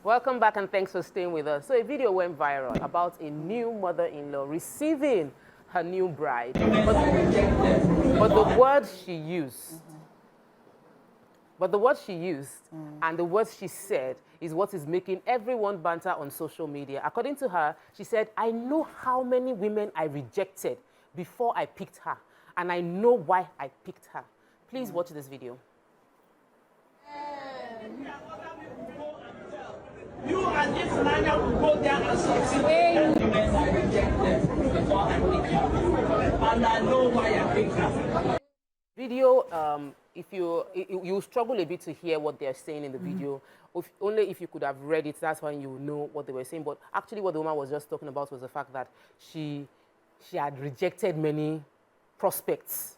Welcome back and thanks for staying with us. So a video went viral about a new mother-in-law receiving her new bride. But the word she used, and the words she said is what is making everyone banter on social media. According to her, she said, I know how many women I rejected before I picked her, and I know why I picked her. Please watch this video. You and Ifunanya will go there and succeed. Women I rejected before I picked her, and I know why I picked her. Video, if you struggle a bit to hear what they're saying in the video. Only if you could have read it, that's when you know what they were saying. But actually what the woman was just talking about was the fact that she had rejected many prospects.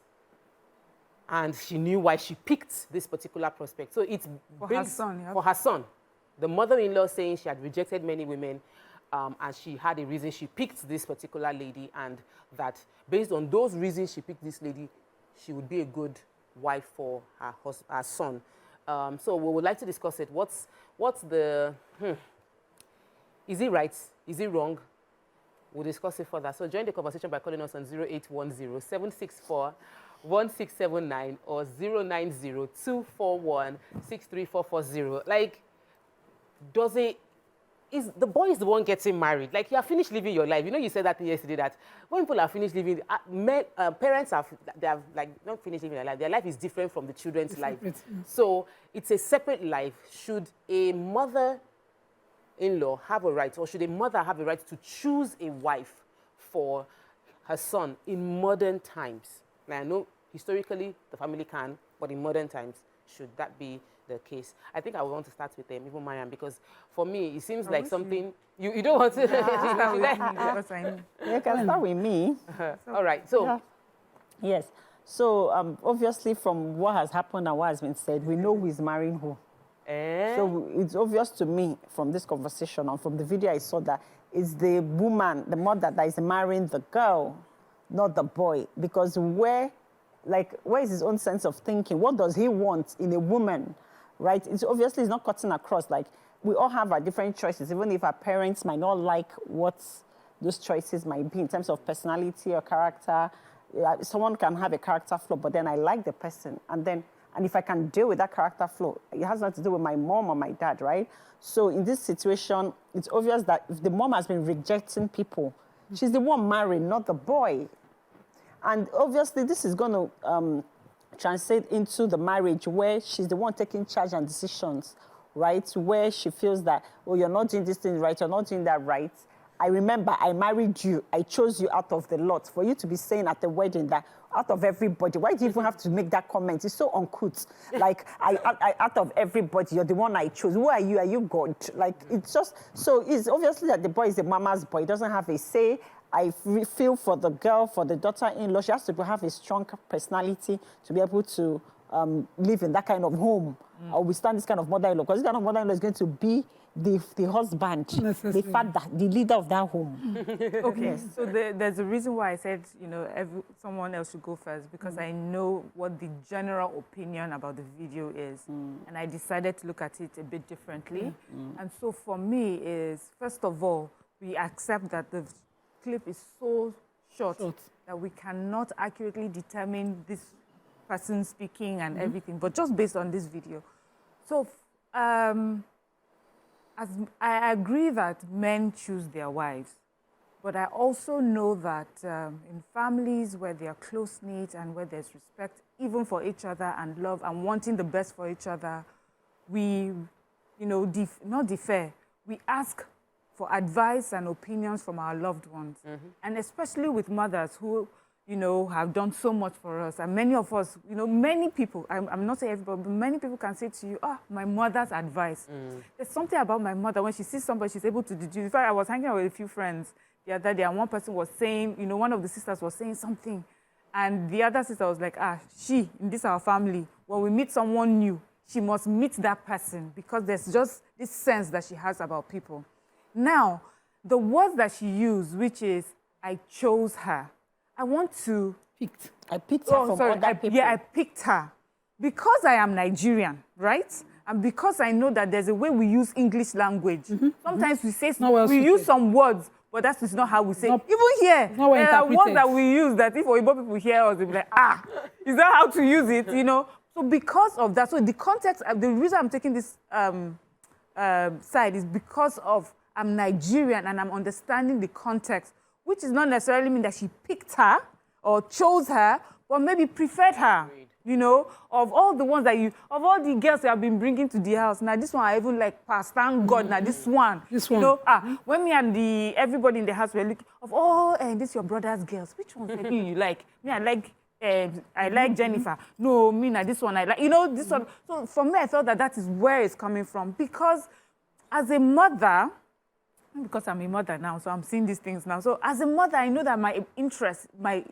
And she knew why she picked this particular prospect. So it's for her son. For her son. The mother-in-law saying she had rejected many women and she had a reason she picked this particular lady, and that based on those reasons she picked this lady, she would be a good wife for her son. So we would like to discuss it. What's the... Is it right? Is it wrong? We'll discuss it further. So join the conversation by calling us on 0810-764-1679 or 090-241-63440. Like, is the boy is the one getting married? Like, you are finished living your life. You know, you said that yesterday, that when people are finished living, parents have like not finished living their life. Their life is different from the children's life. So it's a separate life. Should a mother-in-law have a right, or should a mother have a right to choose a wife for her son in modern times? Now, I know historically the family can, but in modern times, should that be the case? I think I would want to start with Ifunanya, because for me, it seems like something... You don't want to... You can start with me. All right, so... Yeah. Yes. So, obviously, from what has happened and what has been said, we know who is marrying who. So, it's obvious to me from this conversation and from the video I saw that it's the woman, the mother, that is marrying the girl, not the boy. Because where is his own sense of thinking? What does he want in a woman? Right? It's obviously it's not cutting across. Like, we all have our different choices, even if our parents might not like what those choices might be in terms of personality or character. Someone can have a character flaw, but then I like the person. And if I can deal with that character flaw, it has nothing to do with my mom or my dad, right? So in this situation, it's obvious that if the mom has been rejecting people, she's the one marrying, not the boy. And obviously, this is going to translate into the marriage where she's the one taking charge and decisions, right? Where she feels that, oh, you're not doing this thing right, you're not doing that right. I remember I married you, I chose you out of the lot. For you to be saying at the wedding that out of everybody, why do you even have to make that comment? It's so uncouth. Like, out of everybody, you're the one I chose. Who are you? Are you God? Like, it's just, so it's obviously that the boy is a mama's boy. He doesn't have a say. I feel for the girl, for the daughter-in-law. She has to have a strong personality to be able to live in that kind of home or withstand this kind of mother-in-law. Because this kind of mother-in-law is going to be the husband, the father, the leader of that home. Okay, so there's a reason why I said, you know, someone else should go first, because I know what the general opinion about the video is. And I decided to look at it a bit differently. And so for me is, first of all, we accept that the clip is so short that we cannot accurately determine this person speaking and everything, but just based on this video. So as I agree that men choose their wives, but I also know that in families where they are close-knit and where there's respect, even for each other, and love and wanting the best for each other, we, you know, not defer, we ask for advice and opinions from our loved ones. And especially with mothers who, you know, have done so much for us. And many of us, you know, many people, I'm not saying everybody, but many people can say to you, my mother's advice. There's something about my mother. When she sees somebody, she's able to deduce. In fact, I was hanging out with a few friends the other day, and one person was saying, you know, one of the sisters was saying something. And the other sister was like, in this our family, when we meet someone new, she must meet that person, because there's just this sense that she has about people. Now, the words that she used, which is, I chose her. I want to... I picked her from other people. Yeah, I picked her. Because I am Nigerian, right? And because I know that there's a way we use English language, sometimes we say, Not well we use suited. some words, but that's just not how we say it. Not- Even here, not well there are words interpreted. that we use that if Oyibo people hear us, they'll be like, is that how to use it, you know? So because of that, so the context, the reason I'm taking this side is because of I'm Nigerian and I'm understanding the context, which does not necessarily mean that she picked her or chose her, but maybe preferred her. You know, of all the ones that of all the girls you have been bringing to the house, now this one I even like pass, thank God, now this one. This You one. know, when me and everybody in the house were looking, this your brother's girls, which ones maybe you like? Me, I like Jennifer. No, me, now this one I like. You know, this one. So for me, I felt that is where it's coming from. Because as a mother, because I'm a mother now, so I'm seeing these things now. So as a mother, I know that my interest, I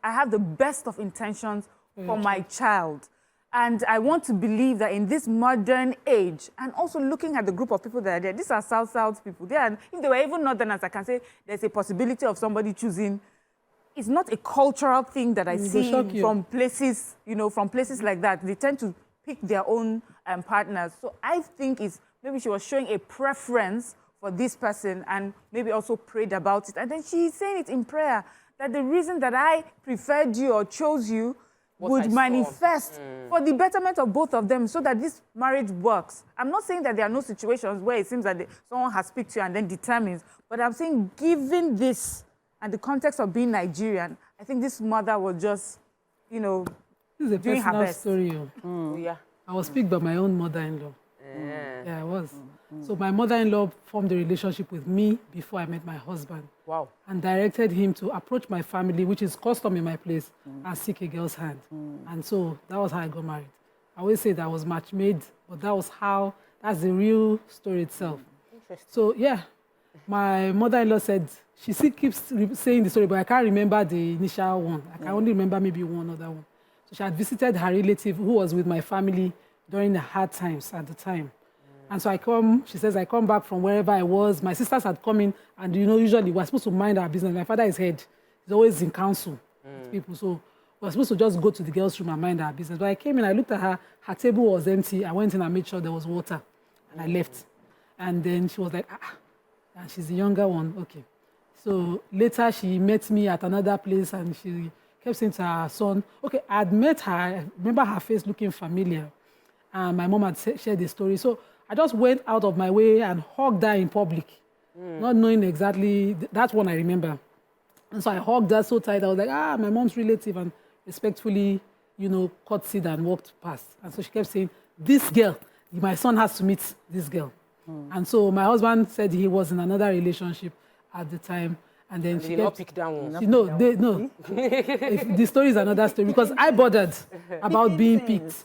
have the best of intentions for my child. And I want to believe that in this modern age, and also looking at the group of people that are there, these are South people. If they were even Northerners, I can say there's a possibility of somebody choosing. It's not a cultural thing that I see from places, from places like that. They tend to pick their own partners. So I think maybe she was showing a preference for this person and maybe also prayed about it. And then she's saying it in prayer, that the reason that I preferred you or chose you would manifest for the betterment of both of them so that this marriage works. I'm not saying that there are no situations where it seems that someone has picked you and then determines, but I'm saying given this and the context of being Nigerian, I think this mother was just, This is a doing her personal best. story. Yeah. I was picked by my own mother-in-law. Yeah, I was. So my mother-in-law formed a relationship with me before I met my husband. Wow. And directed him to approach my family, which is custom in my place, and seek a girl's hand. And so that was how I got married. I always say that was match made, but that's the real story itself. Interesting. So yeah, my mother-in-law said, she still keeps saying the story, but I can't remember the initial one. I can only remember maybe one other one. So she had visited her relative who was with my family during the hard times at the time. And so she says, I come back from wherever I was. My sisters had come in, and usually we're supposed to mind our business. My father is head. He's always in council with people. So we're supposed to just go to the girls' room and mind our business. But I came in, I looked at her table was empty. I went in and made sure there was water, and I left. And then she was like, and she's the younger one, okay. So later she met me at another place, and she kept saying to her son, okay, I had met her, I remember her face looking familiar. And my mom had shared the story. So I just went out of my way and hugged her in public, not knowing exactly, that's one I remember. And so I hugged her so tight, I was like, my mom's relative, and respectfully, curtsied and walked past. And so she kept saying, this girl, my son has to meet this girl. And so my husband said he was in another relationship at the time. And then she did not pick that one. No. The story is another story because I bothered about being picked.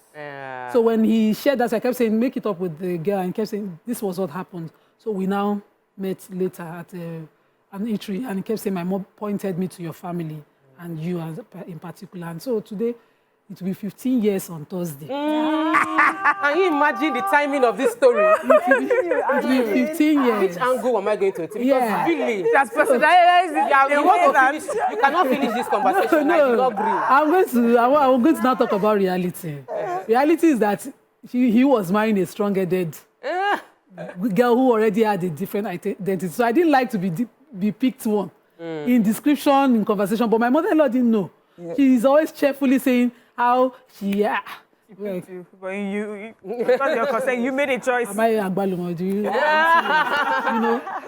So when he shared that, I kept saying, make it up with the girl, and kept saying, this was what happened. So we now met later at an eatery, and he kept saying, my mom pointed me to your family and you in particular. And so today, it will be 15 years on Thursday. Can you imagine the timing of this story? It will be 15 years. Which angle am I going to take? Because really, That's personalized. you cannot finish this conversation. No, I do not agree. I'm going to now talk about reality. Reality is that he was marrying a strong-headed girl who already had a different identity. So I didn't like to be picked one in description, in conversation, but my mother-in-law didn't know. Yeah. She's always cheerfully saying how she... But because you're concerned, you made a choice. Am I Agbalumo? Do you?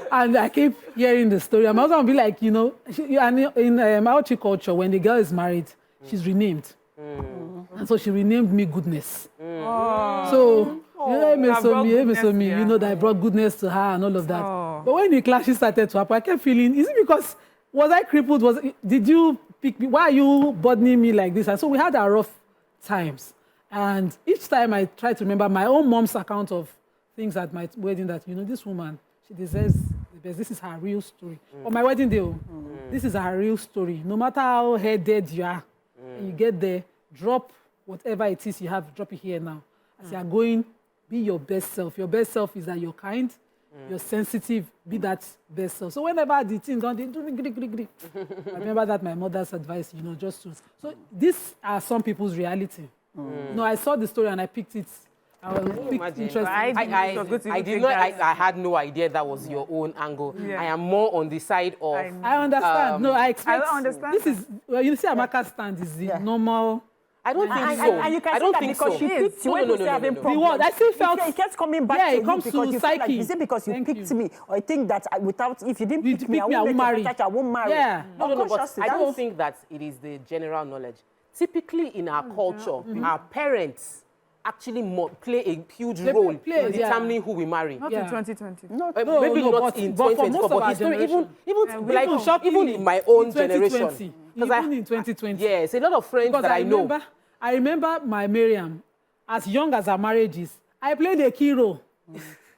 And I keep hearing the story. I'm also going to be like, in Maochi culture, when the girl is married, she's renamed. And so she renamed me Goodness. So, that I brought goodness to her and all of that. But when the clashes started to happen, I kept feeling, is it because, was I crippled? Did you pick me? Why are you burdening me like this? And so we had our rough times. And each time I try to remember my own mom's account of things at my wedding that, this woman, she deserves the best. This is her real story. On my wedding day, this is her real story. No matter how headed you are, when you get there, drop whatever it is you have, drop it here now. As you are going, be your best self. Your best self is that you're kind, you're sensitive, be that best self. So whenever the things don't, they do me, I remember that my mother's advice, just to... So these are some people's reality. I saw the story and I picked it I was picked Imagine. interest. I did not. I had no idea that was your own angle. Yeah. I am more on the side of. I understand. No, I expect. I don't understand This is, well, you see, Amaka's stand is the normal. I don't think And, so. and you can I say don't that think because so. she picked you when you say having The problems. word, I still felt. It kept coming back Yeah, to it you comes because to you feel like, psyche. is it because you Thank picked you. me? Or you think that without, if you didn't You pick me, I I won't won't marry. I won't marry. Yeah. No, but Unconsciously, I that don't is- think that it is the general knowledge. Typically in our culture, our parents actually play a huge They role play, in yeah. determining who we marry. Not Yeah. in 2020. No, Maybe no, not but- in but for 2024, most of but our history, generation. even in my own generation. Even I, in 2020. yes, a lot of friends Because that I know. I remember my Miriam, as young as her marriage is, I played a key role.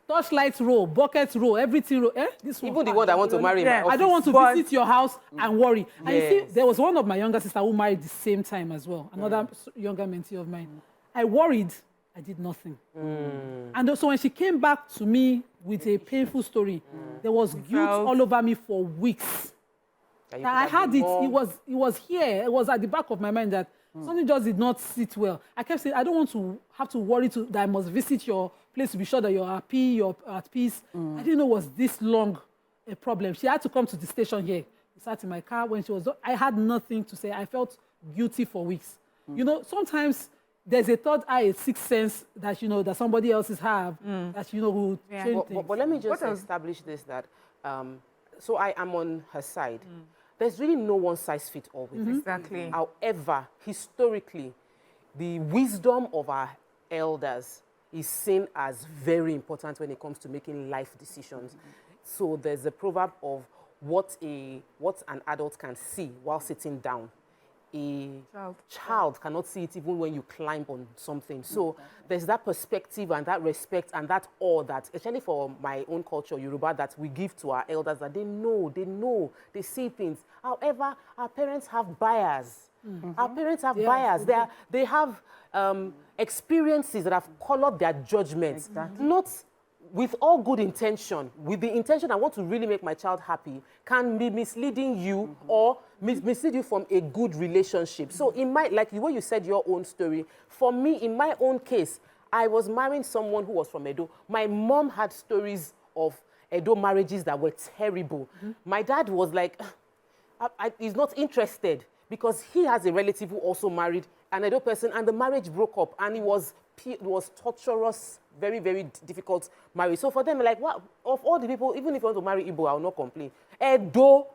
Torchlight role, bucket role, everything role. This one. Even the one that want to marry in my Yeah. office. I don't want to But- visit your house and worry. And you see, Yes. there was one of my younger sisters who married the same time as well. Another younger mentee of mine. I worried. I did nothing. And also when she came back to me with a painful story, there was guilt felt- all over me for weeks. That you I could have had been it. more- It was here. It was at the back of my mind that something just did not sit well. I kept saying, I don't want to have to worry that I must visit your place to be sure that you're happy, you're at peace. I didn't know it was this long a problem. She had to come to the station here. We sat in my car when she was done. I had nothing to say. I felt guilty for weeks. You know, sometimes there's a third eye, a sixth sense that, you know, that somebody else's have, that, you know, will change things. But let me just establish this, that, so I am on her side. There's really no one size fits all with this. Exactly. However, historically, the wisdom of our elders is seen as very important when it comes to making life decisions. So there's a proverb of what an adult can see while sitting down. A child cannot see it even when you climb on something. So there's that perspective and that respect and that awe that, especially for my own culture, Yoruba, that we give to our elders, that they know, they see things. However, our parents have bias. Our parents have bias. They have experiences that have colored their judgments. Not with all good intention, with the intention I want to really make my child happy, can be misleading you or mislead you from a good relationship. So in my, like the way you said your own story, for me, in my own case, I was marrying someone who was from Edo. My mom had stories of Edo marriages that were terrible. My dad was like, he's not interested because he has a relative who also married an Edo person and the marriage broke up and it was torturous, very, very difficult marriage. So for them, like, what, of all the people, even if you want to marry Igbo, I will not complain. Edo,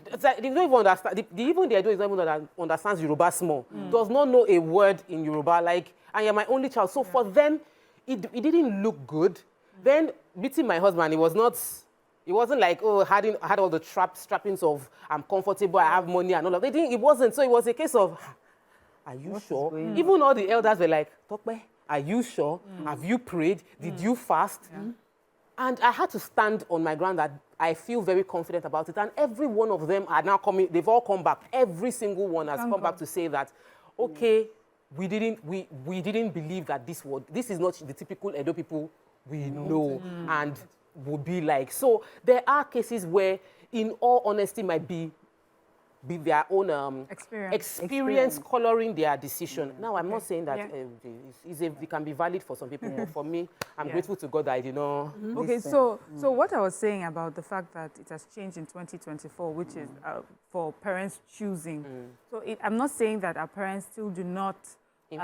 it's like, they don't even understand, even the Edo is not even understands Yoruba small, does not know a word in Yoruba, like, and you're my only child. So for them, it didn't look good. Then meeting my husband, it wasn't like, oh, had all the trappings of I'm comfortable, I have money and all of that. It wasn't. So it was a case of, are you sure? Even all the elders were like, Tokpe, are you sure? Have you prayed? Did you fast? And I had to stand on my ground that I feel very confident about it. And every one of them are now coming, they've all come back. Every single one has come back to say that, okay, we didn't believe that this is not the typical Edo people we know and would be like. So there are cases where, in all honesty, might be their own experience coloring their decision. Now, I'm not saying that it can be valid for some people, but for me, I'm grateful to God that I did not. Okay, so what I was saying about the fact that it has changed in 2024, which is for parents choosing. So I'm not saying that our parents still do not do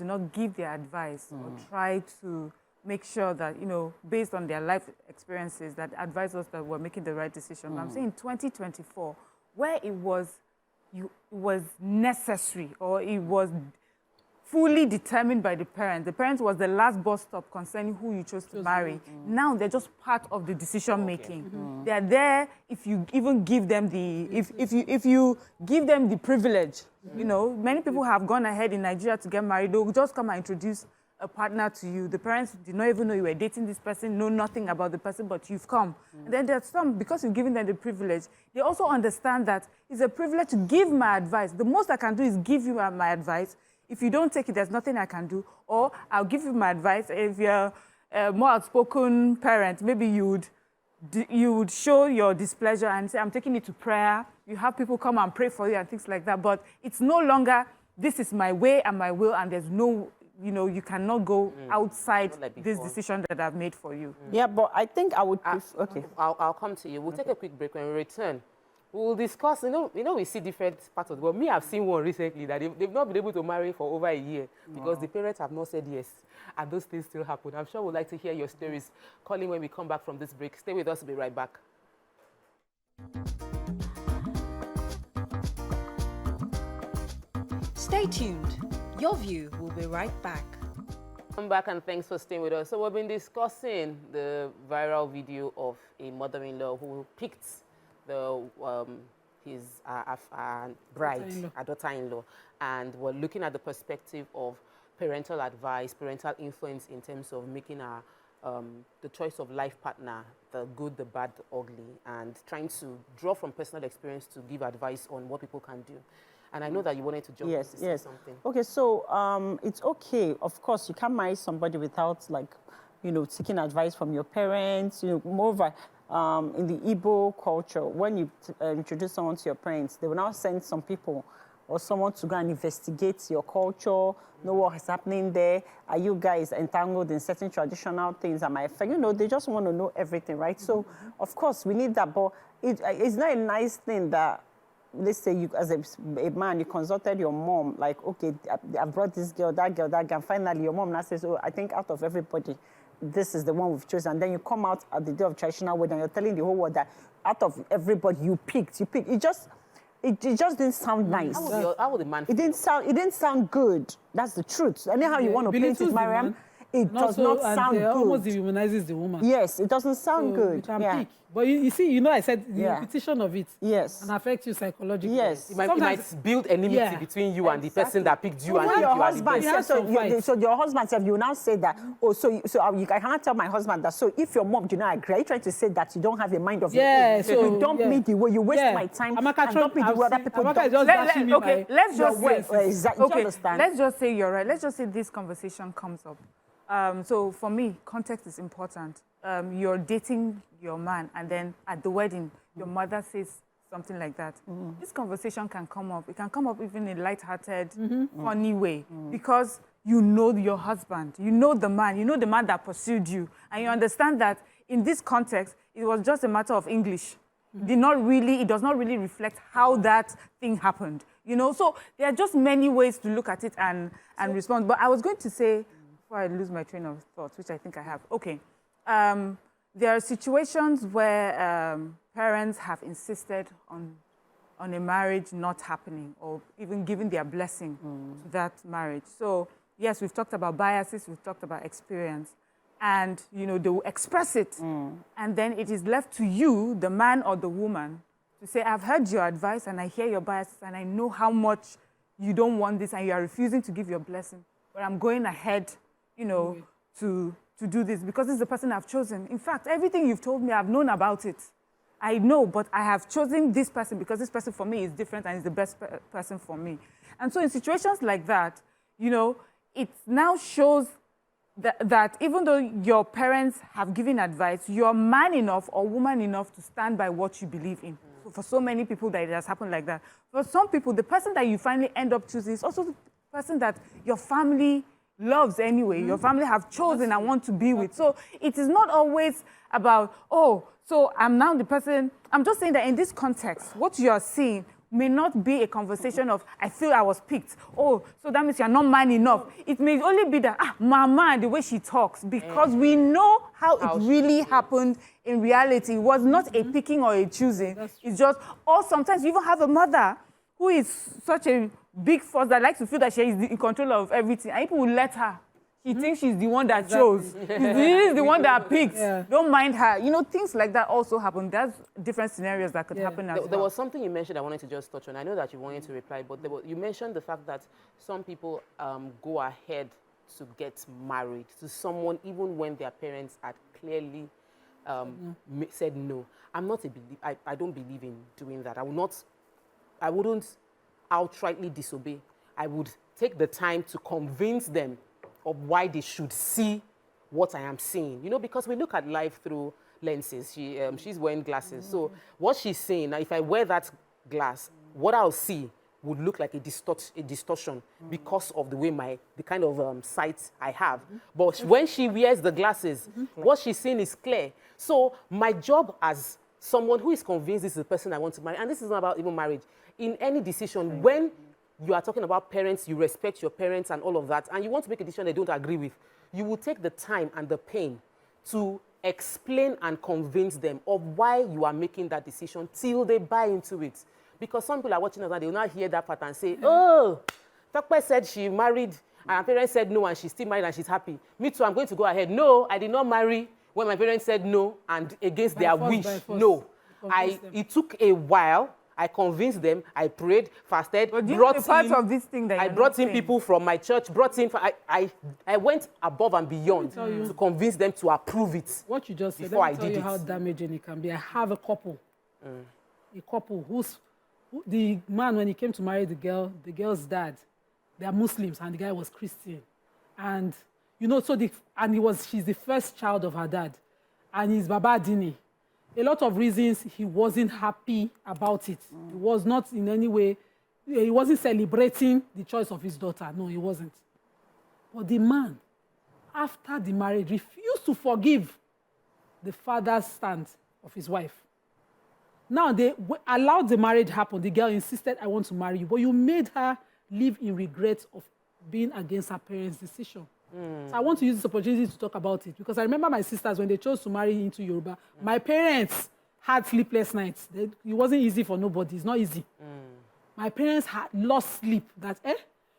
not give their advice or try to make sure that, you know, based on their life experiences, that advise us that we're making the right decision. But I'm saying in 2024, where it was necessary or it was fully determined by the parent was the last bus stop concerning who you chose to marry. Now they're just part of the decision making. They're there if you even give them if you give them the privilege. You know, many people have gone ahead in Nigeria to get married. They'll just come and introduce a partner to you. The parents did not even know you were dating this person, know nothing about the person, but you've come. And then there's some, because you've given them the privilege, they also understand that it's a privilege to give my advice. The most I can do is give you my advice. If you don't take it, there's nothing I can do. Or I'll give you my advice. If you're a more outspoken parent, maybe you would show your displeasure and say, I'm taking it to prayer. You have people come and pray for you and things like that. But it's no longer, this is my way and my will, and there's no you know, you cannot go outside Not like this before. decision that I've made for you. Yeah, but I think I would okay. I'll come to you. We'll take a quick break. When we return, we'll discuss. You know, we see different parts of the world. Me, I've seen one recently that they've not been able to marry for over a year because the parents have not said yes, and those things still happen. I'm sure we'd like to hear your stories. Call in when we come back from this break. Stay with us. We'll be right back. Stay tuned. Your View will be right back. Come back and thanks for staying with us. So we've been discussing the viral video of a mother-in-law who picked the his bride, her daughter-in-law, and we're looking at the perspective of parental advice, parental influence in terms of making the choice of life partner, the good, the bad, the ugly, and trying to draw from personal experience to give advice on what people can do. And I know that you wanted to jump in to say something. Okay, so it's okay. Of course, you can't marry somebody without, like, you know, seeking advice from your parents. You know, moreover, in the Igbo culture, when you introduce someone to your parents, they will now send some people or someone to go and investigate your culture, know what is happening there. Are you guys entangled in certain traditional things? Am I, you know, they just want to know everything, right? So, of course, we need that, but it's not a nice thing that, let's say you, as a man, you consulted your mom, like, okay, I brought this girl, and finally your mom now says, oh, I think out of everybody, this is the one we've chosen. And then you come out at the day of traditional wedding, you're telling the whole world that out of everybody you picked. It just didn't sound nice. How would the man feel? It didn't sound good. That's the truth. Anyhow you want to paint it, Mariam, it does not sound good. Almost dehumanizes the woman. Yes, it doesn't sound good. You can pick. But you see, you know, I said the repetition of it can affect you psychologically. Yes. It might build enmity between you and the person that picked you. Even and your you are the husband best. so your husband said, you now say that, I cannot tell my husband that, so if your mom do not agree, are you trying to say that you don't have a mind of your own? So you dump me the way you waste my time, and dump me the way other people don't. Okay, let's just say, let's just say you're right. Let's just say this conversation comes up. So for me, context is important. You're dating your man, and then at the wedding, your mother says something like that. This conversation can come up. It can come up even in a light-hearted, funny way, because you know your husband, you know the man that pursued you, and you understand that in this context, it was just a matter of English. It does not really reflect how that thing happened. You know, so there are just many ways to look at it and respond. But I was going to say, before I lose my train of thought, which I think I have. Okay. There are situations where parents have insisted on a marriage not happening or even giving their blessing to that marriage. So, yes, we've talked about biases, we've talked about experience. And, you know, they will express it. And then it is left to you, the man or the woman, to say, I've heard your advice and I hear your biases and I know how much you don't want this and you are refusing to give your blessing. But I'm going ahead, you know, to do this because this is the person I've chosen. In fact, everything you've told me, I've known about it. I know, but I have chosen this person because this person for me is different and is the best person for me. And so in situations like that, you know, it now shows that even though your parents have given advice, you're man enough or woman enough to stand by what you believe in. For so many people that it has happened like that. For some people, the person that you finally end up choosing is also the person that your family loves anyway, your family have chosen and want to be with. So it is not always about, oh, so I'm now the person. I'm just saying that in this context, what you are seeing may not be a conversation of, I feel I was picked. Oh, so that means you're not man enough. It may only be that, mama, the way she talks, because we know how it really happened in reality. It was not a picking or a choosing. It's just, or sometimes you even have a mother who is such a big force that likes to feel that she is in control of everything. And people will let her. She thinks she's the one that chose. She's the one that picked. Don't mind her. You know, things like that also happen. There's different scenarios that could happen as well. There was something you mentioned I wanted to just touch on. I know that you wanted to reply, but you mentioned the fact that some people go ahead to get married to someone even when their parents had clearly said no. I don't believe in doing that. I wouldn't outrightly disobey. I would take the time to convince them of why they should see what I am seeing. You know, because we look at life through lenses. She's wearing glasses. So what she's saying, now if I wear that glass, what I'll see would look like a distortion because of the way the kind of sight I have. But when she wears the glasses, what she's seeing is clear. So my job as someone who is convinced this is the person I want to marry, and this is not about even marriage, in any decision, when you are talking about parents, you respect your parents and all of that, and you want to make a decision they don't agree with, you will take the time and the pain to explain and convince them of why you are making that decision till they buy into it. Because some people are watching us and they will not hear that part and say, oh, Tokpe said she married and her parents said no and she's still married and she's happy. Me too, I'm going to go ahead. No, I did not marry when my parents said no and against their wish. No. It took a while. I convinced them. I prayed, fasted, I brought in people from my church, I went above and beyond to convince them to approve it. What you just said, before let me tell you it. how damaging it can be. I have a couple the man, when he came to marry the girl's dad, they are Muslims and the guy was Christian. And, you know, she's the first child of her dad. And he's Baba Dini. A lot of reasons he wasn't happy about it. He was not in any way, he wasn't celebrating the choice of his daughter. No, he wasn't. But the man, after the marriage, refused to forgive the father's stand of his wife. Now, they allowed the marriage happen. The girl insisted, I want to marry you. But you made her live in regret of being against her parents' decision. So I want to use this opportunity to talk about it. Because I remember my sisters, when they chose to marry into Yoruba, my parents had sleepless nights. It wasn't easy for nobody. It's not easy. My parents had lost sleep. That,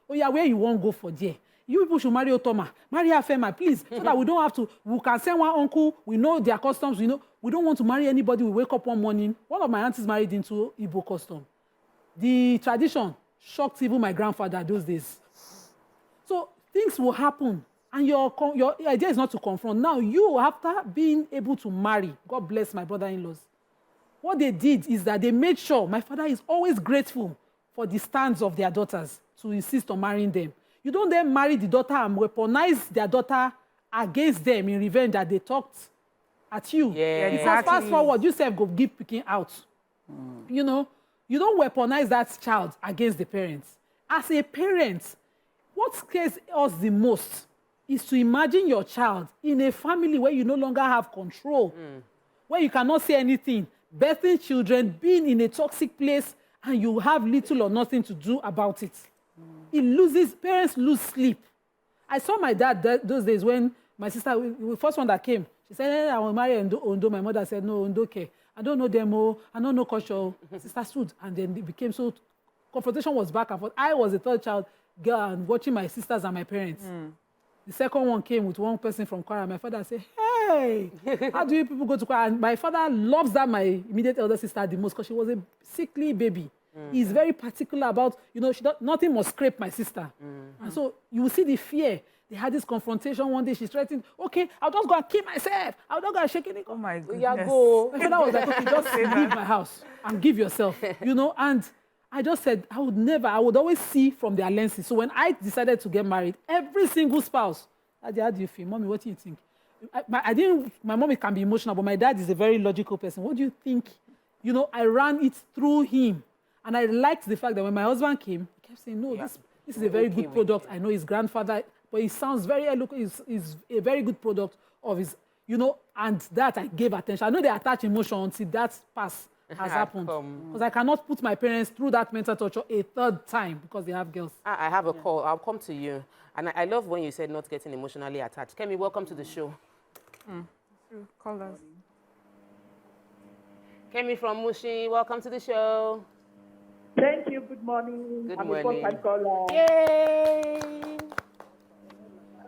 oh yeah, where you won't go for there? You people should marry Otoma. Marry Afema, please. So that we don't have to, we can send one uncle, we know their customs, we know. We don't want to marry anybody. We wake up one morning. One of my aunties married into Igbo custom. The tradition shocked even my grandfather those days. So things will happen. And your idea is not to confront. Now, you, after being able to marry, God bless my brother-in-laws, what they did is that they made sure, my father is always grateful for the stands of their daughters to insist on marrying them. You don't then marry the daughter and weaponize their daughter against them in revenge that they talked at you. Yeah, because exactly. fast forward, you self go give picking out. You know, you don't weaponize that child against the parents. As a parent, what scares us the most is to imagine your child in a family where you no longer have control, where you cannot say anything, birthing children, being in a toxic place, and you have little or nothing to do about it. Parents lose sleep. I saw my dad those days when my sister, the first one that came, she said, I want to marry Ondo. My mother said, no, Ondo, okay. I don't know them, I don't know culture. Sister stood, and then it became so, confrontation was back and forth. I was the third child girl and watching my sisters and my parents. The second one came with one person from Kwara. My father said, hey, how do you people go to Kwara? And my father loves that my immediate elder sister the most because she was a sickly baby. He's very particular about, you know, nothing must scrape my sister. And so you will see the fear. They had this confrontation one day. She's threatening, okay, I'll just go and kill myself. I'll just go and shake it. Oh my goodness. Yeah, go. My father was like, okay, just leave my house and give yourself, you know. And I just said, I would always see from their lenses. So when I decided to get married, every single spouse, how do you feel? Mommy, what do you think? My mom can be emotional, but my dad is a very logical person. What do you think? You know, I ran it through him. And I liked the fact that when my husband came, he kept saying, no, this is a very good product. I know his grandfather, but he sounds very eloquent. He's a very good product of his, you know, and that I gave attention. I know they attach emotion until that pass has happened. Because I cannot put my parents through that mental torture a third time because they have girls. I have a call. I'll come to you. And I love when you said not getting emotionally attached. Kemi, welcome to the show. Call us. Kemi from Mushi, welcome to the show. Thank you. Good morning. Good I'm morning. a first-time caller. Yay!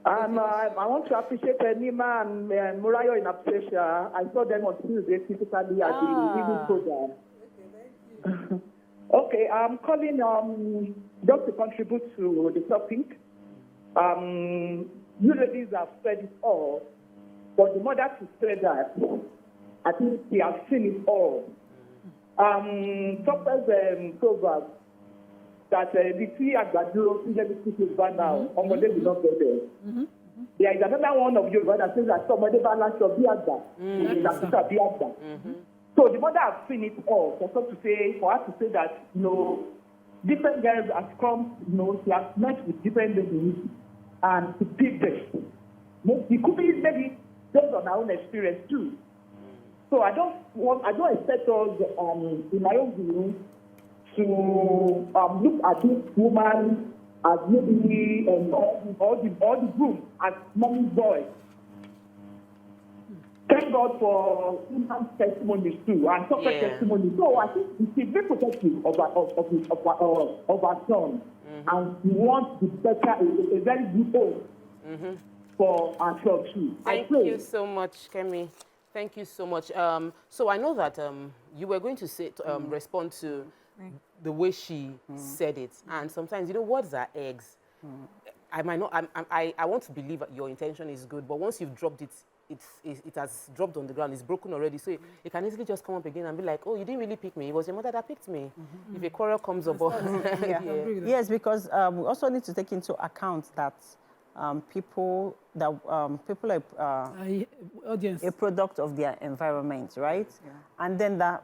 I want to appreciate Nima and Murayo in Absentia. I saw them on Tuesday physically at the evening program. Okay, I'm calling just to contribute to the topic. You ladies have said it all, but the mother to say that, I think she has seen it all. Topper's proverb that the three Agbaduro is bad now, Omode will not go there. There is another one of you that says that somebody balance your Biagba. So the mother has seen it all. For her to say that, you know, different girls have come, she has met with different ladies and to pick them. It could be maybe based on our own experience too. So I don't expect us in my own view to look at this woman as maybe all the groom as mommy's boy. Thank God for human testimonies too and corporate testimonies. So I think she's very protective of our son, and we want the better, a very good home for our son too. Thank you so much, Kemi. Thank you so much. So I know that you were going to say respond to the way she said it, and sometimes words are eggs. I might not. I want to believe that your intention is good, but once you've dropped it, it has dropped on the ground. It's broken already, so it can easily just come up again and be like, "Oh, you didn't really pick me. It was your mother that picked me." If a quarrel comes up, yes, because we also need to take into account that people are audience, a product of their environment, right? Yeah. And then that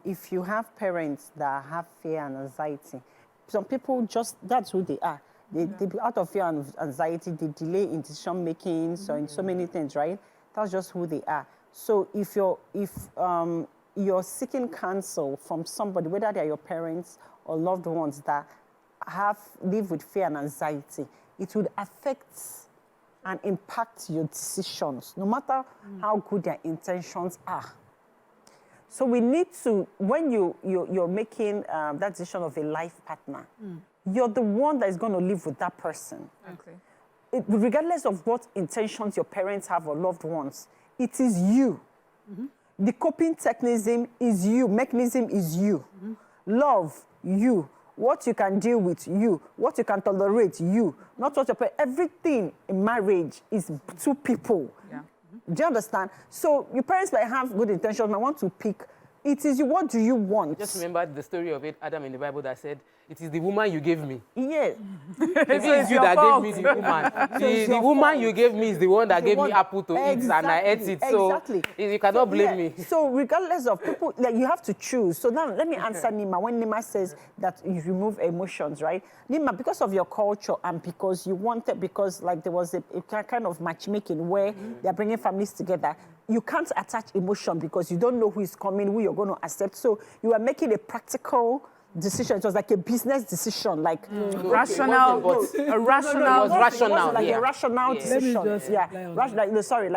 if you have parents that have fear and anxiety, some people that's who they are. They out of fear and anxiety, they delay in decision making, so in so many things, right? That's just who they are. So if you're seeking counsel from somebody, whether they're your parents or loved ones that live with fear and anxiety, it would affect and impact your decisions, no matter how good their intentions are. So we need to, when you're making that decision of a life partner, you're the one that is going to live with that person. Okay. Regardless of what intentions your parents have or loved ones, it is you. The coping mechanism is you. Love, you. What you can deal with, you. What you can tolerate, you. Not what your parents. Everything in marriage is two people. Yeah. Do you understand? So your parents might have good intentions, might want to pick. It is you. What do you want? Just remember the story of Adam in the Bible that said, "It is the woman you gave me." Yeah. It's you that gave me the woman. The woman you gave me is the one that gave me apple to eat, and I ate it. So you cannot blame me. So regardless of people, you have to choose. So now let me answer Nima. When Nima says that you remove emotions, right? Nima, because of your culture and because you wanted, because there was a kind of matchmaking where they're bringing families together, you can't attach emotion because you don't know who is coming, who you're going to accept. So you are making a practical decision. It was like a business decision, like rational. A rational. It was rational. Like a rational decision.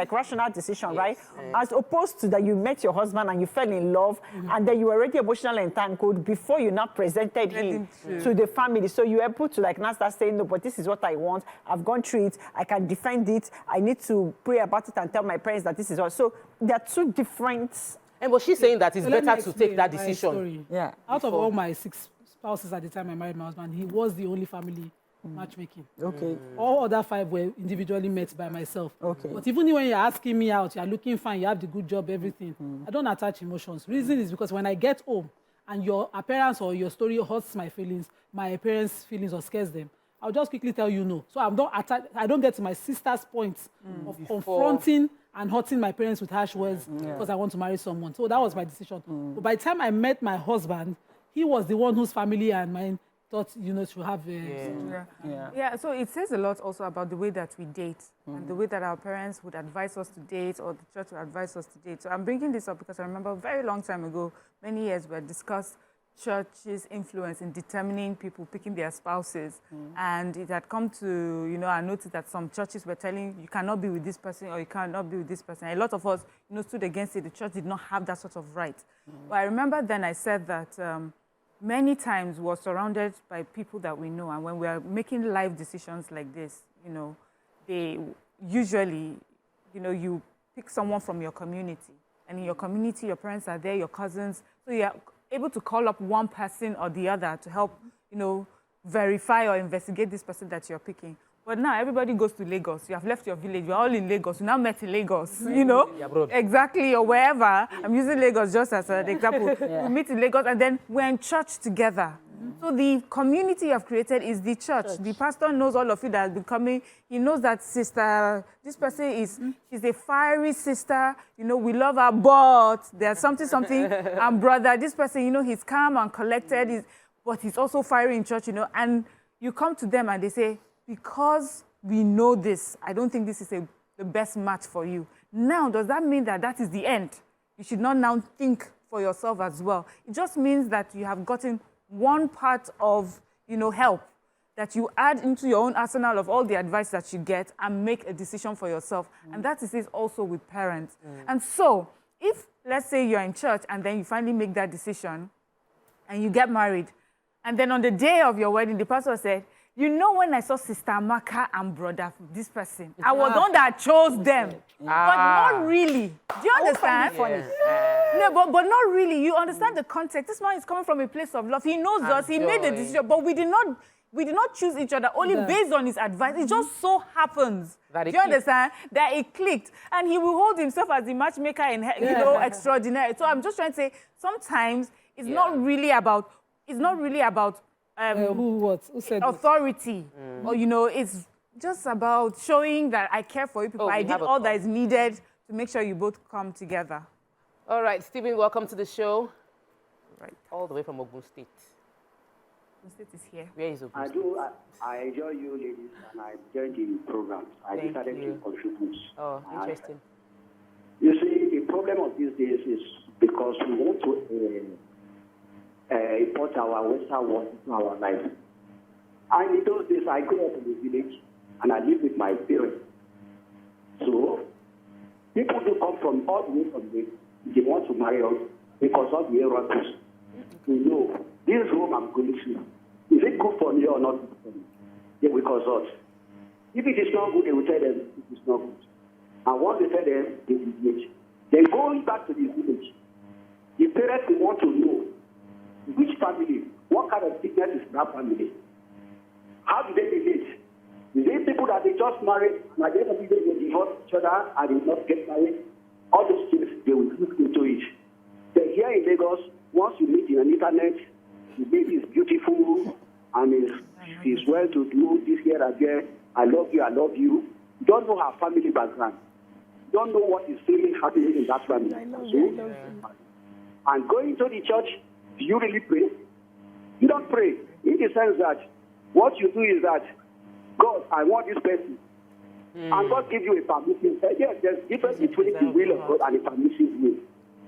Rational decision, right? As opposed to that you met your husband and you fell in love, and then you were already emotionally entangled before you now presented him to the family. So you were able to now start saying, no, but this is what I want. I've gone through it. I can defend it. I need to pray about it and tell my parents that this is what. So there are two different. And but she's saying that it's better to take that decision. Yeah. Out of all my 6 spouses at the time I married my husband, he was the only family matchmaking. Okay. All other 5 were individually met by myself. Okay. But even when you're asking me out, you're looking fine, you have the good job, everything. I don't attach emotions. Reason is because when I get home and your appearance or your story hurts my feelings, my parents' feelings or scares them, I'll just quickly tell you no. So I don't get to my sister's point of confronting and hurting my parents with harsh words because I want to marry someone. So that was my decision. But by the time I met my husband, he was the one whose family and mine thought, to have Yeah, so it says a lot also about the way that we date and the way that our parents would advise us to date or the church would advise us to date. So I'm bringing this up because I remember a very long time ago, many years, we had discussed church's influence in determining people picking their spouses. And it had come to, I noticed that some churches were telling you cannot be with this person or you cannot be with this person. A lot of us, stood against it. The church did not have that sort of right. But I remember then I said that many times we're surrounded by people that we know. And when we are making life decisions like this, they usually, you pick someone from your community. And in your community, your parents are there, your cousins. So you're able to call up one person or the other to help, verify or investigate this person that you're picking. But now everybody goes to Lagos. You have left your village. You're all in Lagos. You now met in Lagos, Exactly, or wherever. I'm using Lagos just as an example. We meet in Lagos and then we're in church together. So the community you have created is the church. The pastor knows all of you that has been coming. He knows that sister, this person she's a fiery sister. We love her, but there's something. And brother, this person, he's calm and collected. but he's also fiery in church, you know, and you come to them and they say, because we know this, I don't think this is the best match for you. Now, does that mean that that is the end? You should not now think for yourself as well. It just means that you have gotten one part of, you know, help that you add into your own arsenal of all the advice that you get and make a decision for yourself. And that is it also with parents. And so, if, let's say you're in church and then you finally make that decision and you get married, and then on the day of your wedding, the pastor said, you know, when I saw Sister Amaka and brother, this person, I was the one that chose them. But not really. Do you understand? No, but not really. You understand the context. This man is coming from a place of love. He knows us. He made the decision. But we did not choose each other only based on his advice. It just so happens. Do you understand? That it clicked. And he will hold himself as the matchmaker in, you know, extraordinary. So I'm just trying to say, sometimes it's not really about, who said authority. Or, you know, it's just about showing that I care for you people. I did all that is needed to make sure you both come together. All right, Stephen, welcome to the show. Right. All the way from Ogun State. Ogun State is here. Where is Ogun State? I enjoy you ladies and I enjoy the program. I decided to contribute. Oh, interesting. You see, the problem of these days is because we want to import our Western world into our life. And in those days, I grew up in the village and I lived with my parents. So, people do come from all the way from there. They want to marry us because of the errors. We know this home I'm going to. Is it good for me or not good for me? They will consult. If it is not good, they will tell them it is not good. And once they tell them, they will engage. Then going back to the village, the parents will want to know which family, what kind of sickness is that family? How do they relate? Is it people that they just married and at the end of the day they divorce each other and they not get married? All those things, they will look into it. Then here in Lagos, once you meet in an internet, the baby is beautiful and is well to do this here and there. I love you, I love you. You don't know her family background. You don't know what is really happening in that family. I love you. And going to the church, do you really pray? You don't pray. In the sense that what you do is that, God, I want this person. And God gives you a permission. Yes, there's a difference between the will of God and a permissive will.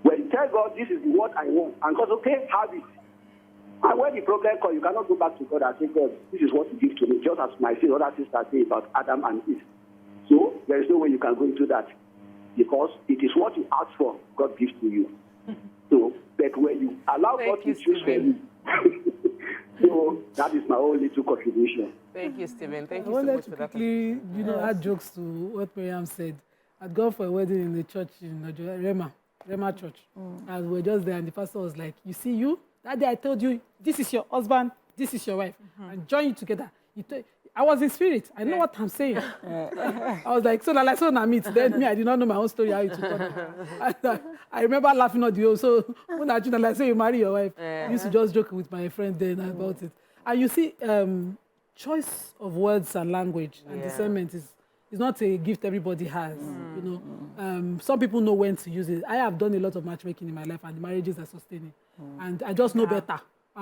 When you tell God, this is what I want, and God, okay, have it. And when the problem comes, you cannot go back to God and say, God, this is what you give to me, just as my other sisters say about Adam and Eve. So there is no way you can go into that, because it is what you ask for, God gives to you. So, but when you allow God to choose for you, so that is my own little contribution. Thank you, Stephen. Thank you so much for that. Quickly, you know, add jokes to what Miriam said. I'd gone for a wedding in the church in Rema Church. And we were just there, and the pastor was like, you see, that day I told you, this is your husband, this is your wife, and join you together. I was in spirit. I know what I'm saying. I was like, so na meet. Then me, I did not know my own story, how it would turn. I remember laughing at you. So when I say you marry your wife, I used to just joke with my friend then about it. And you see, choice of words and language and discernment is not a gift everybody has. You know, some people know when to use it. I have done a lot of matchmaking in my life, and the marriages are sustaining. And I just know better.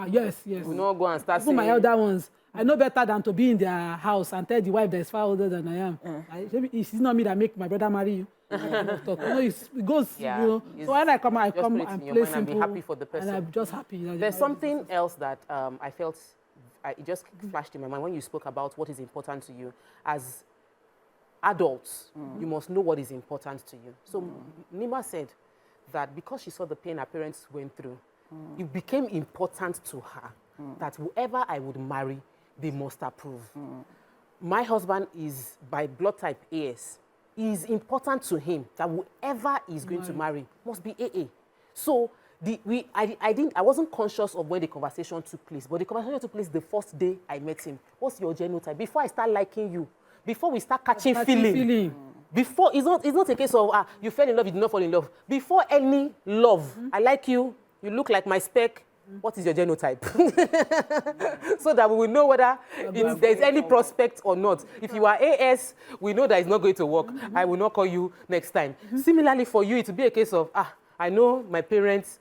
Yes. We not go and start saying. My elder ones, I know better than to be in their house and tell the wife that is far older than I am. It's not me that make my brother marry you. You know, it goes, you know. So when I come and play simple, be happy for the person. And I'm just happy. There's something else that I felt, it just flashed in my mind when you spoke about what is important to you. As adults, you must know what is important to you. So Nima said that because she saw the pain her parents went through, it became important to her that whoever I would marry, they must approve. My husband is by blood type AS. It is important to him that whoever is going to marry must be AA. So I wasn't conscious of when the conversation took place, but the conversation took place the first day I met him. What's your genotype? Before I start liking you, before we start catching feeling. Before, it's not a case of you fell in love, you did not fall in love. Before any love, I like you, you look like my spec. What is your genotype? So that we will know whether there's any prospect or not. If you are AS, we know that it's not going to work. I will not call you next time. Similarly, for you, it will be a case of, I know my parents,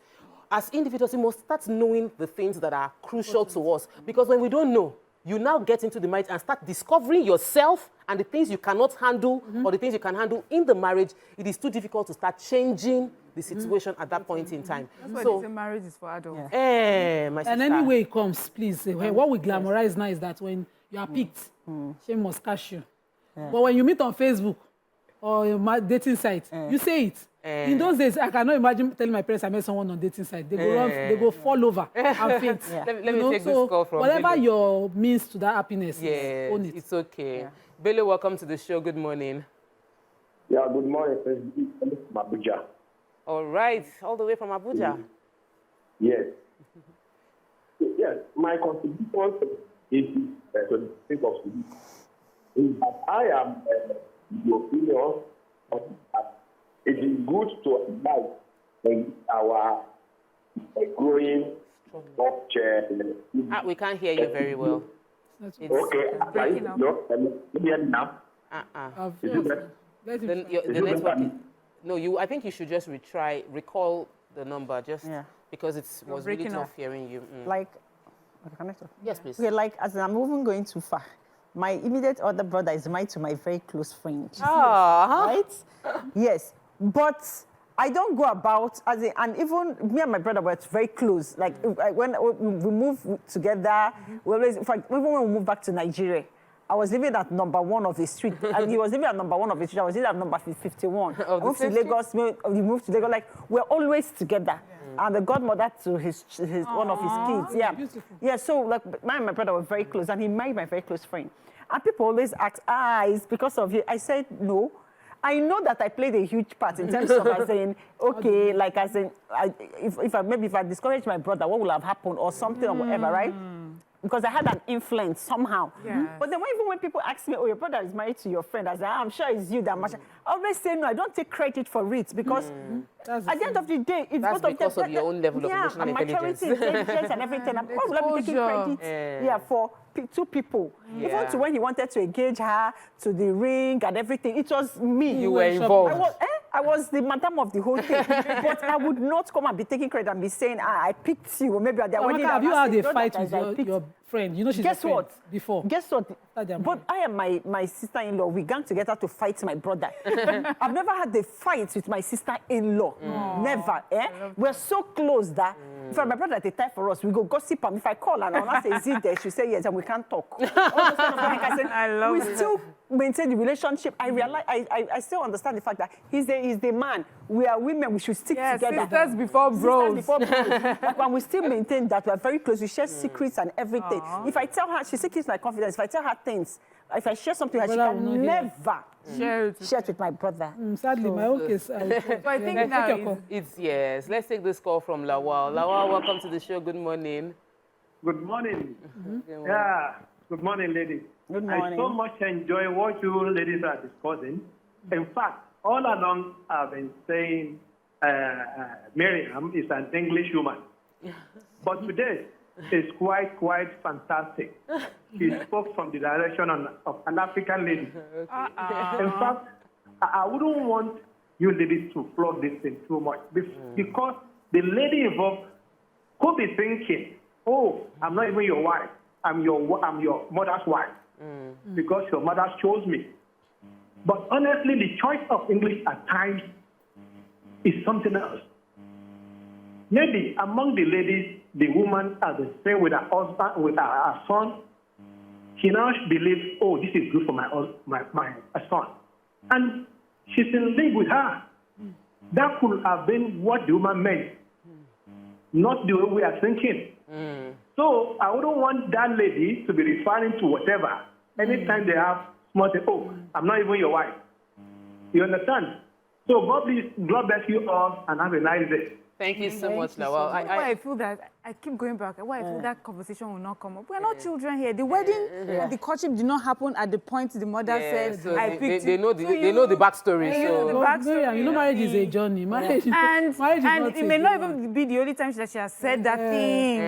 as individuals, we must start knowing the things that are crucial to us. Because when we don't know, you now get into the marriage and start discovering yourself and the things you cannot handle or the things you can handle in the marriage. It is too difficult to start changing the situation at that point in time. That's why So, they say marriage is for adults. my sister. And anyway it comes, please. What we glamorize now is that when you are picked, shame must catch you. But when you meet on Facebook or a dating site, you say it. In those days, I cannot imagine telling my parents I met someone on dating site. They go run, they go fall over and faint. Let me take this call from whatever Bello. your means to that happiness Yes, own it. it's okay. Bello, welcome to the show. Good morning. Yeah, good morning, President from Abuja. All right, all the way from Abuja. Yes. Yes, my contribution is to think of is that I am the opinion of that it is good to advise our growing We can't hear you very well. It's okay, breaking up. Hear me now. Is it better? The network. No, I think you should just recall the number, just because it was really breaking tough up. hearing you. Like, Yes, please. okay, like, as I'm even going too far, my immediate other brother is married to my very close friend. Right? Yes. But I don't go about, and even me and my brother were very close. Like, when we moved together, we always, in fact, even when we moved back to Nigeria, I was living at number 1 of his street, and he was living at number 1 of his street. I was living at number 51. I moved to Lagos. We moved to Lagos. Like, we're always together. And the godmother to his one of his kids. Yeah. Beautiful. Yeah, so like me and my brother were very close, and he married my very close friend. And people always ask, it's because of you. I said, no. I know that I played a huge part in terms of as in, okay, like as in, if I discouraged my brother, what would have happened or something or whatever, right? Because I had an influence somehow. Yeah. But then even when people ask me, oh, your brother is married to your friend, I say, I'm sure it's you that much. I always say, no, I don't take credit for it because at the end of the day, it's That's both because of your own level of emotional and intelligence. maturity, intelligence and everything. And why would I be taking credit for two people? Even to when he wanted to engage her to the ring and everything, it was me. You were involved. I was the madam of the whole thing. But I would not come and be taking credit and be saying, I picked you. Or maybe at their wedding. Have you had a not fight that with your friend? You know she's Guess a friend what? before. Guess what? But I and my sister-in-law, we gang together to fight my brother. I've never had a fight with my sister-in-law. Never. We're so close that for my brother, they tie for us. We go gossip. And if I call and I say, is he there? She say yes, and we can't talk. All those kind of things. I said, we still maintain the relationship. I realize, I still understand the fact that he's the man. We are women. We should stick together. Sisters before bros. Sisters before bros. Like, when we still maintain that we are very close, we share secrets and everything. If I tell her, she still keeps my confidence. If I tell her things, if I share something, she can never share it with my brother. Sadly, my own case. But I think now It's yes. Let's take this call from Lawal. Lawal, welcome to the show. Good morning. Good morning. Good morning. Yeah. Good morning, ladies. Good morning. I so much enjoy what you ladies are discussing. In fact, all along I've been saying Miriam is an English woman. But today is quite fantastic. She spoke from the direction of an African lady. In fact, I wouldn't want you ladies to flog this thing too much because the lady involved could be thinking, oh, I'm not even your wife. I'm your mother's wife because your mother chose me. But honestly, the choice of English at times is something else. Maybe among the ladies, the woman has been staying with her husband, with her son. She now believes, oh, this is good for my son. And she's in love with her. That could have been what the woman meant, not the way we are thinking. So I wouldn't want that lady to be referring to whatever. Anytime they have small thing, oh, I'm not even your wife. You understand? So God bless you all and have a nice day. Thank you so much, Lawal. I feel that I keep going back. Why I feel that conversation will not come up. We're not children here. The wedding and the courtship did not happen at the point the mother said, so I picked they know the backstory. You know, marriage is a journey. Marriage and is it may not even be the only time that she has said that thing.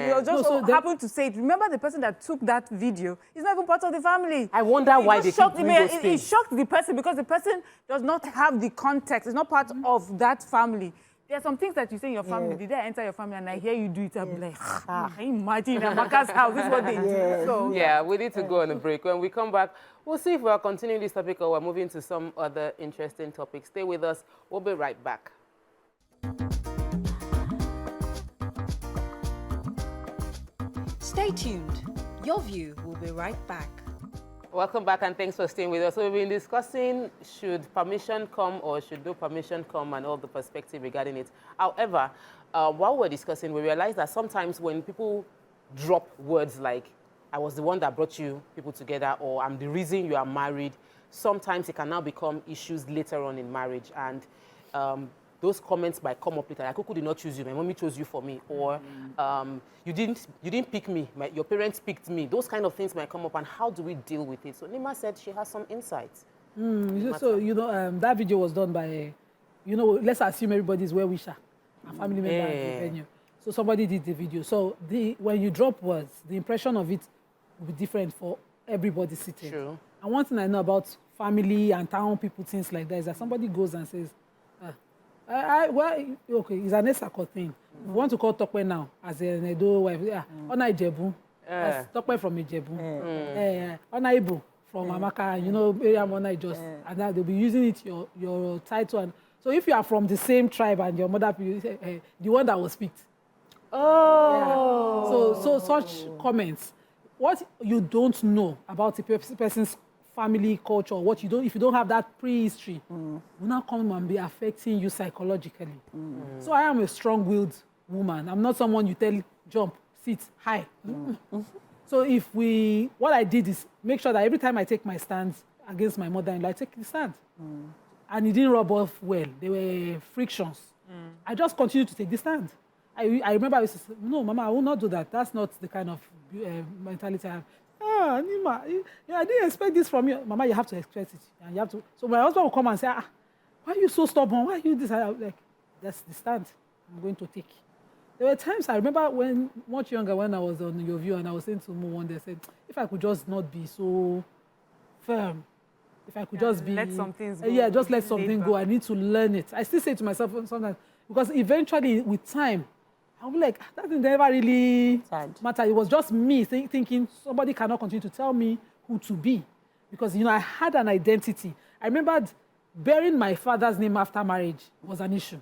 You just happened to say it. Remember the person that took that video is not even part of the family. I wonder why they keep doing those It things. shocked the person because the person does not have the context. It's not part of that family. There are some things that you say in your family. Did I enter your family and I hear you do it? I'll be like, can you imagine Amaka's house? This is what they do. So, yeah, we need to go on a break. When we come back, we'll see if we are continuing this topic or we're moving to some other interesting topics. Stay with us. We'll be right back. Stay tuned. Your View will be right back. Welcome back and thanks for staying with us. So we've been discussing should permission come or should no permission come and all the perspective regarding it. However, while we're discussing, we realized that sometimes when people drop words like, I was the one that brought you people together, or I'm the reason you are married, sometimes it can now become issues later on in marriage. And those comments might come up later. Like, Kuku did not choose you, my mommy chose you for me. Or you didn't pick me, your parents picked me. Those kind of things might come up, and how do we deal with it? So Nima said she has some insights. So, that video was done by, let's assume everybody's well-wisher, a family member at the venue. So somebody did the video. So when you drop words, the impression of it will be different for everybody sitting. True. And one thing I know about family and town people, things like that, is that somebody goes and says, okay, it's an Esako thing. We want to call Tokwe now as an Edo wife. Ona Ijebu. That's Tokwe from Ijebu. Ona Ibu from Amaka. Miriam Ona Ijos. And that they'll be using it, your title. And so if you are from the same tribe and your mother, the one that was picked. Oh. Yeah. So such comments. What you don't know about the person's family culture, what you don't, if you don't have that prehistory, will now come and be affecting you psychologically. So I am a strong-willed woman. I'm not someone you tell, jump, sit, hi. So what I did is make sure that every time I take my stands against my mother-in-law, I take the stand. And it didn't rub off well. There were frictions. I just continued to take the stand. I remember I used to say, no, Mama, I will not do that. That's not the kind of mentality I have. Nima, I didn't expect this from you. Mama, you have to expect it. And you have to. So my husband will come and say, why are you so stubborn? Why are you this? I'm like, that's the stand I'm going to take. There were times I remember when much younger, when I was on Your View, and I was saying to Mo one day, I said, if I could just not be so firm, if I could just be... Let some things go. Yeah, just let something go. I need to learn it. I still say to myself sometimes, because eventually with time, I'll be like, that didn't ever really matter. It was just me thinking somebody cannot continue to tell me who to be. Because, I had an identity. I remembered bearing my father's name after marriage was an issue.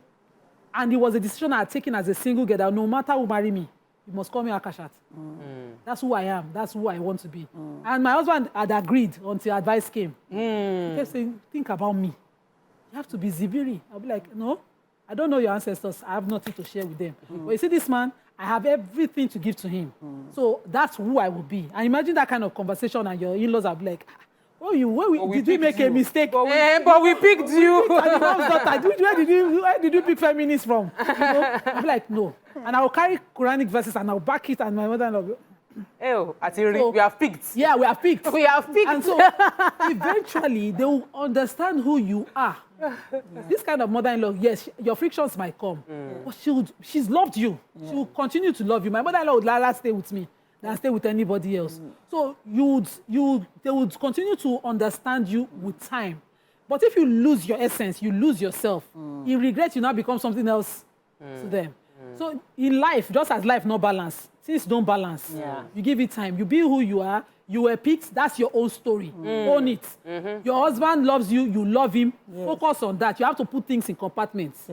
And it was a decision I had taken as a single girl that no matter who marry me, you must call me Akashat. That's who I am. That's who I want to be. And my husband had agreed until advice came. He kept saying, think about me. You have to be Zibiri. I'll be like, no. I don't know your ancestors. I have nothing to share with them. But you see this man, I have everything to give to him. So that's who I will be. And imagine that kind of conversation and your in-laws are like, did we make a mistake? But we picked you. Where did you pick feminists from? I'll be like, no. And I'll carry Quranic verses and I'll back it and my mother-in-law. We have picked. Yeah, we have picked. We have picked. And so eventually they will understand who you are. This kind of mother-in-law, yes, your frictions might come, but she's loved you. She will continue to love you. My mother-in-law would rather stay with me than stay with anybody else. So they would continue to understand you with time. But if you lose your essence, you lose yourself. In regret, you now become something else to them. So in life, just as life no balance, things don't balance. You give it time. You be who you are. You were picked. That's your own story. Own it. Your husband loves you. You love him. Focus on that. You have to put things in compartments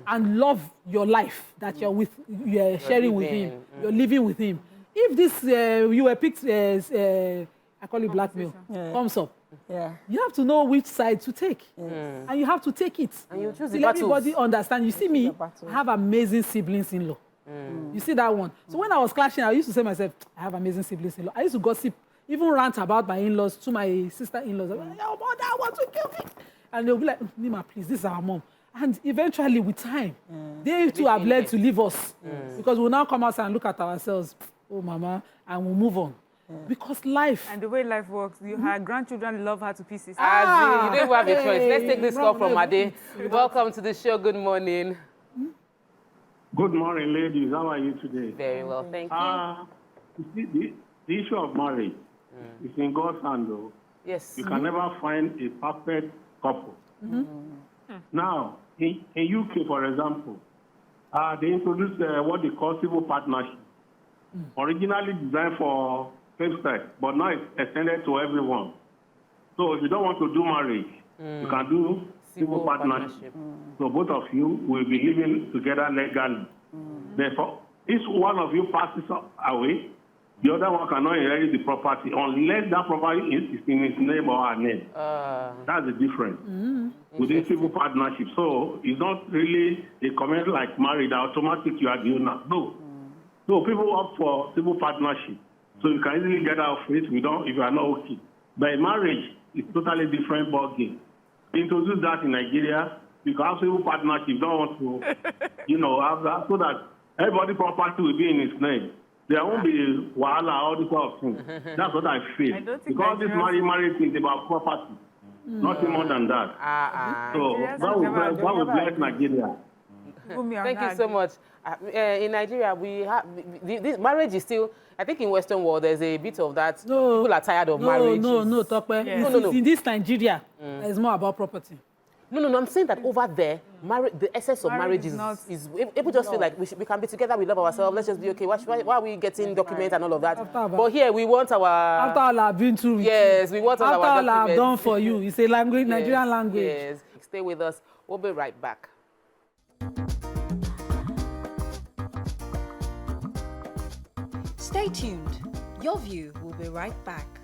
and love your life that you're sharing with him. You're living with him. If this you were picked, I call it blackmail, comes up. You have to know which side to take, and you have to take it. And you choose till everybody understand. You see me, I have amazing siblings-in-law. You see that one. So when I was clashing, I used to say to myself, I have amazing siblings-in-law. I used to gossip, even rant about my in-laws to my sister-in-laws. Like, your mother wants to kill me, and they'll be like, Nima, please, this is our mom. And eventually, with time, they too have learned to leave us because we'll now come out and look at ourselves. Oh, Mama, and we'll move on. Because life... And the way life works, her grandchildren love her to pieces. You don't even have a choice. Let's take this call from Ade. Welcome to the show. Good morning. Good morning, ladies. How are you today? Very well, thank you. You see, the issue of marriage is in God's hand, though. Yes. You can never find a perfect couple. Now, in UK, for example, they introduced what they call civil partnership. Originally designed for same-sex, but now it's extended to everyone. So if you don't want to do marriage, you can do civil partnership. So both of you will be living together legally. Therefore, if one of you passes away, the other one cannot inherit the property unless that property is in his name or her name. That's the difference within civil partnership. So it's not really a commitment like marriage, automatic you are given up. No. So people opt for civil partnership. So you can easily get out of it if you are not okay. But in marriage, it's totally different ballgame. Introduce that in Nigeria, because civil partnership don't want to, have that so that everybody property will be in his name. There won't be wahala, all this sort of things. That's what I feel. Because this marriage thing is about property, nothing more than that. So that will bless Nigeria. Thank you so much. In Nigeria, we have this marriage is still. I think in Western world there's a bit of that. No, people are tired of marriage. No, Tope. Yeah. No. In this Nigeria, it's more about property. No. I'm saying that over there, the essence of marriage is people just feel like we can be together, we love ourselves, let's just be okay. Why are we getting documents and all of that? But here we want our. After all I've been through. Yes, we want all our documents. After all I've done for you, it's a language, Nigerian language. Yes, stay with us. We'll be right back. Stay tuned. Your View will be right back.